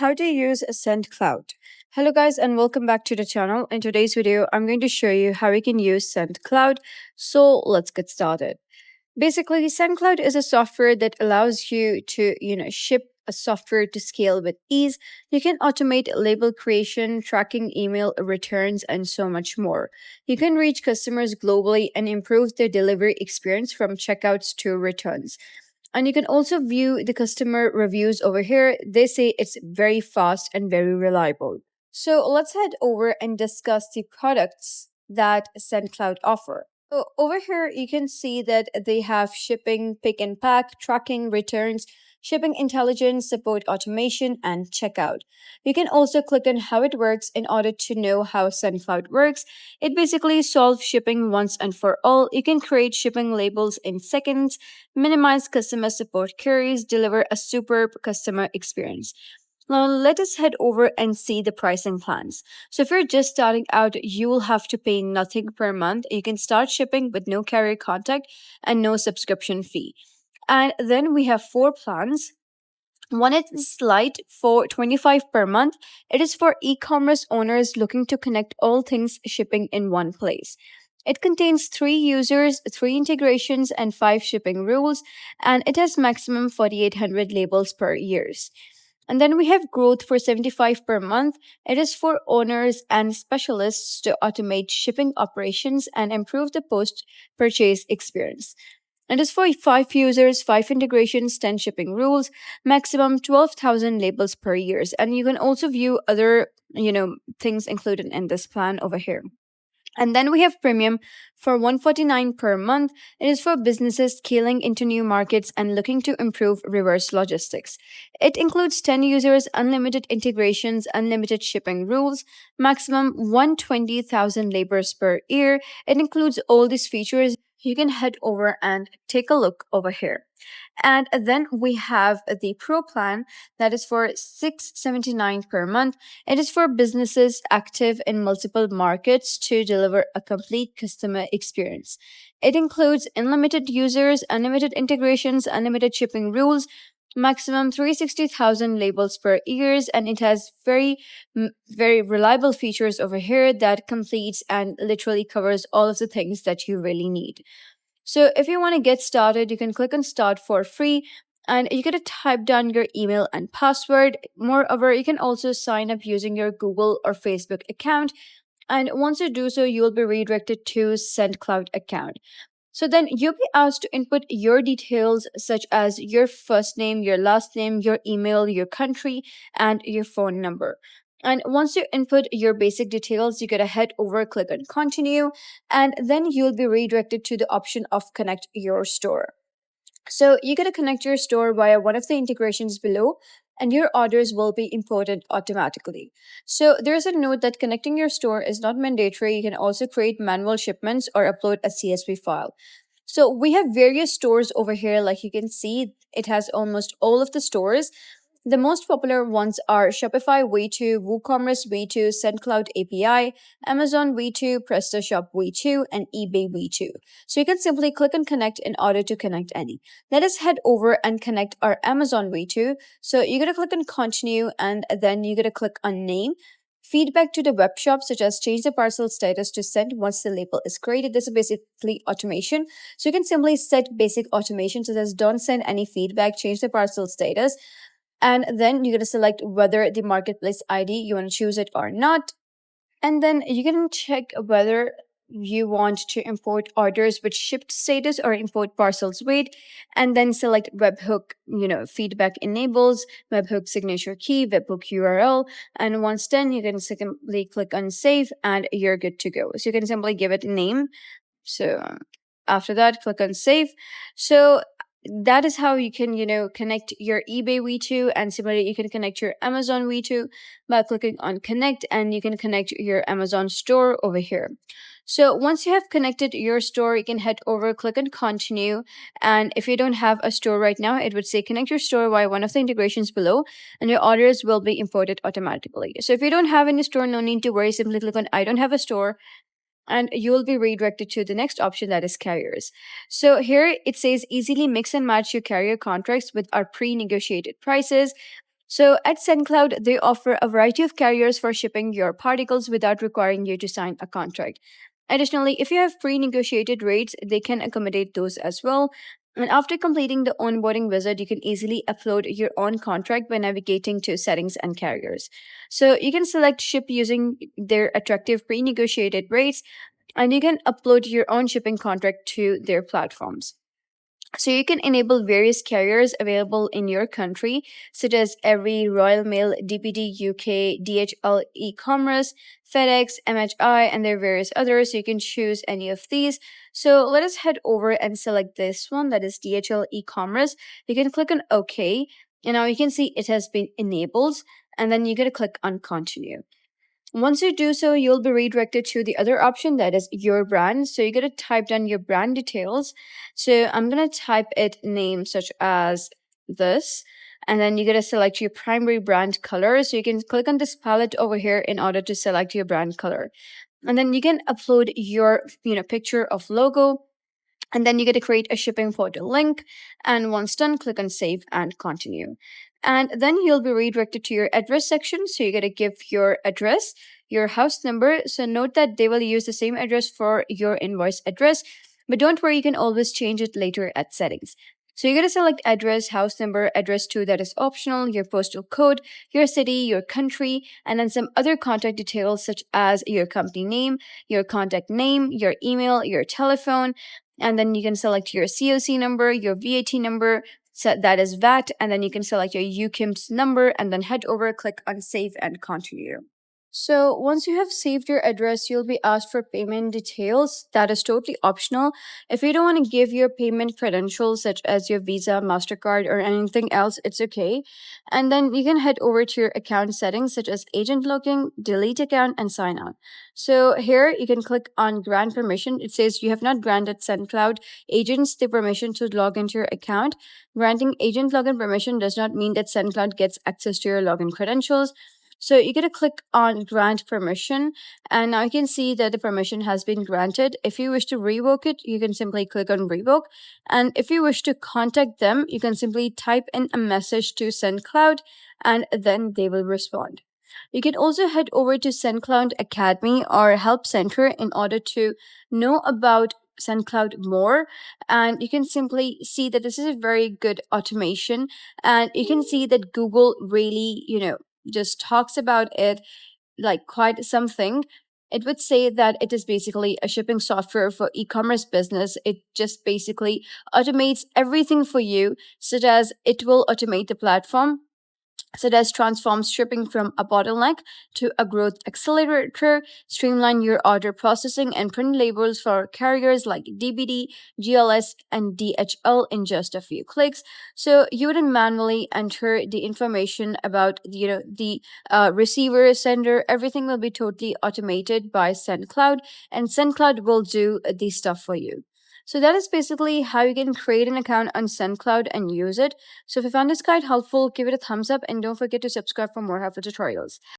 How to use Sendcloud. Hello guys and welcome back to the channel. In today's video, I'm going to show you how you can use Sendcloud. So let's get started. Basically, Sendcloud is a software that allows you to, ship a software to scale with ease. You can automate label creation, tracking email returns, and so much more. You can reach customers globally and improve their delivery experience from checkouts to returns. And you can also view the customer reviews over here. They say it's very fast and very reliable. So let's head over and discuss the products that SendCloud offer. So over here, you can see that they have shipping, pick and pack, tracking, returns, shipping intelligence, support automation, and checkout. You can also click on how it works in order to know how SendCloud works. It basically solves shipping once and for all. You can create shipping labels in seconds, minimize customer support queries, deliver a superb customer experience. Now, let us head over and see the pricing plans. So, if you're just starting out, you will have to pay nothing per month. You can start shipping with no carrier contact and no subscription fee. And then we have 4 plans. One is Lite for $25 per month. It is for e-commerce owners looking to connect all things shipping in one place. It contains 3 users, 3 integrations, and 5 shipping rules, and it has maximum 4,800 labels per year. And then we have Growth for $75 per month. It is for owners and specialists to automate shipping operations and improve the post-purchase experience. It is for 5 users, 5 integrations, 10 shipping rules, maximum 12,000 labels per year. And you can also view other, things included in this plan over here. And then we have Premium for $149 per month. It is for businesses scaling into new markets and looking to improve reverse logistics. It includes 10 users, unlimited integrations, unlimited shipping rules, maximum 120,000 labels per year. It includes all these features. You can head over and take a look over here. And then we have the Pro plan that is for $679 per month. It is for businesses active in multiple markets to deliver a complete customer experience. It includes unlimited users, unlimited integrations, unlimited shipping rules, maximum 360,000 labels per year, and it has very reliable features over here that completes and literally covers all of the things that you really need. So if you want to get started, you can click on start for free and you get to type down your email and password. Moreover, you can also sign up using your Google or Facebook account, and once you do so, you will be redirected to Sendcloud account. So then you'll be asked to input your details such as your first name, your last name, your email, your country, and your phone number. And once you input your basic details, you gotta head over, click on continue, and then you'll be redirected to the option of connect your store. So you gotta connect your store via one of the integrations below, and your orders will be imported automatically. So there's a note that connecting your store is not mandatory. You can also create manual shipments or upload a CSV file. So we have various stores over here. Like you can see, it has almost all of the stores. The most popular ones are Shopify V2, WooCommerce V2, Sendcloud API, Amazon V2, PrestaShop V2, and eBay V2. So you can simply click on connect in order to connect any. Let us head over and connect our Amazon V2. So you're going to click on continue and then you're going to click on name. Feedback to the web shop, such as change the parcel status to sent once the label is created. This is basically automation. So you can simply set basic automation such as don't send any feedback, change the parcel status. And then you're going to select whether the marketplace ID, you want to choose it or not. And then you can check whether you want to import orders with shipped status or import parcels weight, and then select webhook, feedback enables, webhook signature key, webhook URL. And once done, you can simply click on save and you're good to go. So you can simply give it a name. So after that, click on save. So that is how you can, connect your eBay V2, and similarly, you can connect your Amazon V2 by clicking on connect, and you can connect your Amazon store over here. So once you have connected your store, you can head over, click on continue, and if you don't have a store right now, it would say connect your store via one of the integrations below, and your orders will be imported automatically. So if you don't have any store, no need to worry, simply click on I don't have a store, and you will be redirected to the next option, that is carriers. So here it says easily mix and match your carrier contracts with our pre-negotiated prices. So at Sendcloud, they offer a variety of carriers for shipping your particles without requiring you to sign a contract. Additionally, if you have pre-negotiated rates, they can accommodate those as well. And after completing the onboarding wizard, you can easily upload your own contract by navigating to settings and carriers. So you can select ship using their attractive pre-negotiated rates, and you can upload your own shipping contract to their platforms. So you can enable various carriers available in your country, such as Every, Royal Mail, DPD UK, DHL e-commerce, FedEx, MHI, and there are various others. So you can choose any of these. So let us head over and select this one, that is DHL e-commerce. You can click on OK, and now you can see it has been enabled, and then you get to click on continue. Once you do so, you'll be redirected to the other option, that is your brand. So you got to type down your brand details. So I'm going to type it name such as this. And then you got to select your primary brand color. So you can click on this palette over here in order to select your brand color. And then you can upload your picture of logo. And then you get to create a shipping portal link. And once done, click on save and continue. And then you'll be redirected to your address section. So you got to give your address, your house number. So note that they will use the same address for your invoice address, but don't worry, you can always change it later at settings. So you're going to select address, house number, address 2, that is optional, your postal code, your city, your country, and then some other contact details such as your company name, your contact name, your email, your telephone, and then you can select your COC number, your VAT number, so that is VAT, and then you can select your UKIMS number and then head over, click on save and continue. So once you have saved your address, you'll be asked for payment details. That is totally optional. If you don't want to give your payment credentials such as your Visa, MasterCard, or anything else, it's okay. And then you can head over to your account settings such as agent login, delete account, and sign out. So here you can click on grant permission. It says you have not granted Sendcloud agents the permission to log into your account. Granting agent login permission does not mean that Sendcloud gets access to your login credentials. So you get to click on grant permission, and now you can see that the permission has been granted. If you wish to revoke it, you can simply click on revoke. And if you wish to contact them, you can simply type in a message to Sendcloud, and then they will respond. You can also head over to Sendcloud Academy or Help Center in order to know about Sendcloud more, and you can simply see that this is a very good automation, and you can see that Google really just talks about it like quite something. It would say that it is basically a shipping software for e-commerce business. It just basically automates everything for you, such as it will automate the platform, such as transforms shipping from a bottleneck to a growth accelerator, streamline your order processing, and print labels for carriers like DBD, GLS, and DHL in just a few clicks. So you wouldn't manually enter the information about the receiver, sender. Everything will be totally automated by Sendcloud, and Sendcloud will do the stuff for you. So that is basically how you can create an account on Sendcloud and use it. So if you found this guide helpful, give it a thumbs up and don't forget to subscribe for more helpful tutorials.